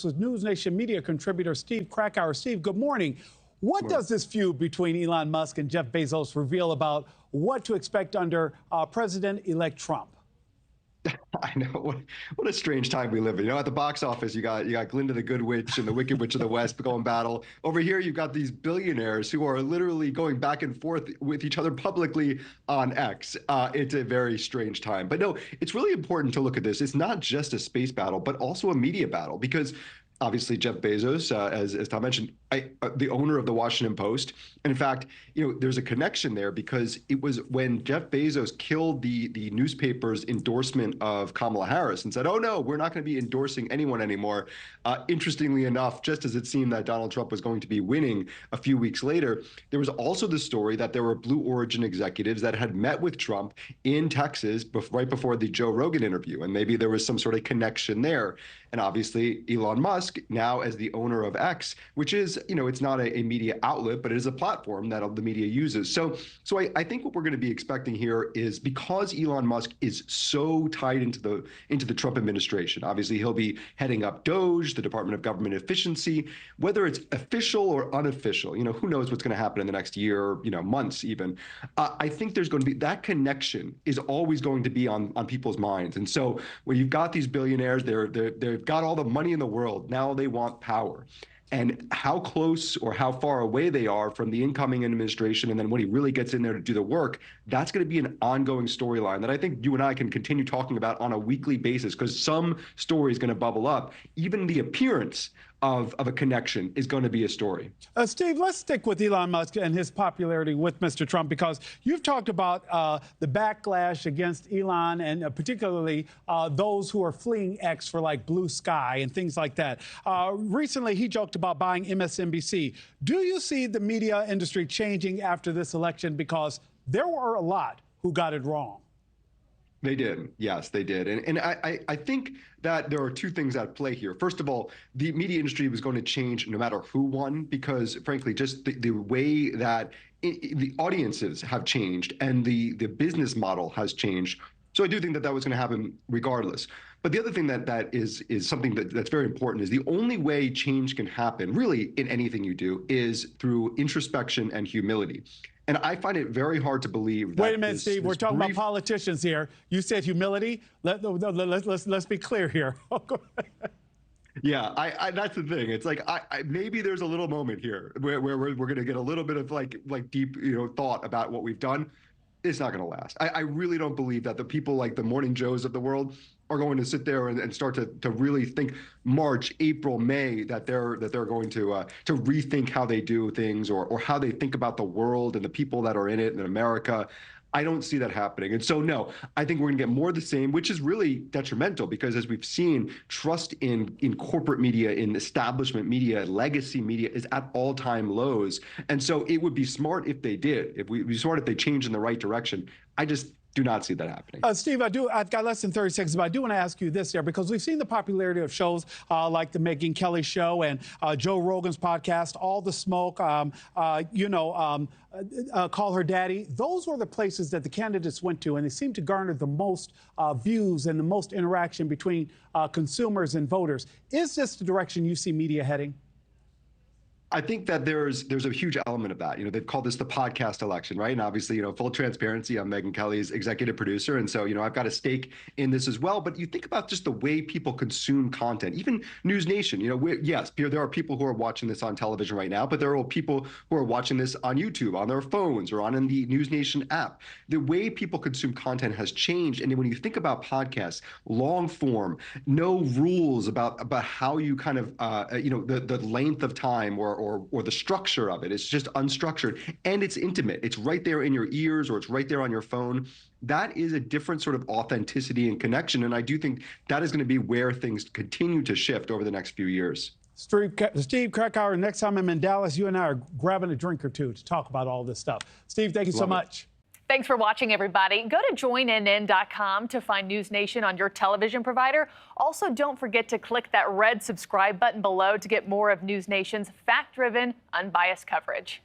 With NewsNation media contributor Steve Krakauer. Steve, good morning. What does this feud between Elon Musk and Jeff Bezos reveal about what to expect under President-elect Trump? I know what a strange time we live in. You know, at the box office, you got Glinda the Good Witch and the Wicked Witch of the West going battle. Over here, you've got these billionaires who are literally going back and forth with each other publicly on X. It's a very strange time. But no, it's really important to look at this. It's not just a space battle, but also a media battle, because obviously Jeff Bezos, as Tom mentioned, the owner of the Washington Post. And in fact, you know, there's a connection there because it was when Jeff Bezos killed the newspaper's endorsement of Kamala Harris and said, oh, no, we're not going to be endorsing anyone anymore. Interestingly enough, just as it seemed that Donald Trump was going to be winning a few weeks later, there was also the story that there were Blue Origin executives that had met with Trump in Texas right before the Joe Rogan interview. And maybe there was some sort of connection there. And obviously, Elon Musk, now as the owner of X, which is, you know, it's not a media outlet, but it is a platform that the media uses. So I think what we're going to be expecting here is, because Elon Musk is so tied into the Trump administration, obviously he'll be heading up DOGE, the Department of Government Efficiency, whether it's official or unofficial, you know, who knows what's going to happen in the next year, you know, months even. I think there's going to be that connection is always going to be on people's minds. And so when you've got these billionaires, they've got all the money in the world. Now they want power. And how close or how far away they are from the incoming administration, and then when he really gets in there to do the work, that's going to be an ongoing storyline that I think you and I can continue talking about on a weekly basis, because some story is going to bubble up. Even the appearance of a connection is going to be a story. Steve, let's stick with Elon Musk and his popularity with Mr. Trump, because you've talked about the backlash against Elon, and particularly those who are fleeing X for like blue sky and things like that. Recently, he joked about buying MSNBC. Do you see the media industry changing after this election? Because there were a lot who got it wrong. They did. Yes, they did. And I think that there are two things at play here. First of all, the media industry was going to change no matter who won, because frankly, just the way that the audiences have changed and the business model has changed. So I do think that that was going to happen regardless. But the other thing that is something that's very important is the only way change can happen really in anything you do is through introspection and humility. And I find it very hard to believe that— Wait a minute, Steve. We're talking about politicians here. You said humility. Let's be clear here. Yeah, that's the thing. It's like maybe there's a little moment here where we're going to get a little bit of like deep, you know, thought about what we've done. It's not going to last. I really don't believe that the people like the Morning Joes of the world are going to sit there and start to really think March, April, May that they're going to rethink how they do things or how they think about the world and the people that are in it in America. I don't see that happening. And so, no, I think we're going to get more of the same, which is really detrimental, because as we've seen, trust in corporate media, in establishment media, legacy media is at all-time lows. And so it would be smart if they did. It would be smart if they changed in the right direction. I just do not see that happening. Steve, I've got less than 30 seconds, but I do want to ask you this here, because we've seen the popularity of shows like the Megyn Kelly Show and Joe Rogan's podcast, All the Smoke, Call Her Daddy. Those were the places that the candidates went to, and they seemed to garner the most views and the most interaction between consumers and voters. Is this the direction you see media heading? I think that there's a huge element of that. You know, they've called this the podcast election, right? And obviously, you know, full transparency, I'm Megyn Kelly's executive producer. And so, you know, I've got a stake in this as well. But you think about just the way people consume content, even NewsNation, you know, yes, there are people who are watching this on television right now, but there are people who are watching this on YouTube, on their phones, or in the NewsNation app. The way people consume content has changed. And when you think about podcasts, long form, no rules about how you kind of, the length of time or the structure of it. It's just unstructured, and it's intimate. It's right there in your ears, or it's right there on your phone. That is a different sort of authenticity and connection, and I do think that is going to be where things continue to shift over the next few years. Steve Krakauer, next time I'm in Dallas, you and I are grabbing a drink or two to talk about all this stuff. Steve, thank you so much. Thanks for watching, everybody. Go to joinnn.com to find NewsNation on your television provider. Also, don't forget to click that red subscribe button below to get more of NewsNation's fact-driven, unbiased coverage.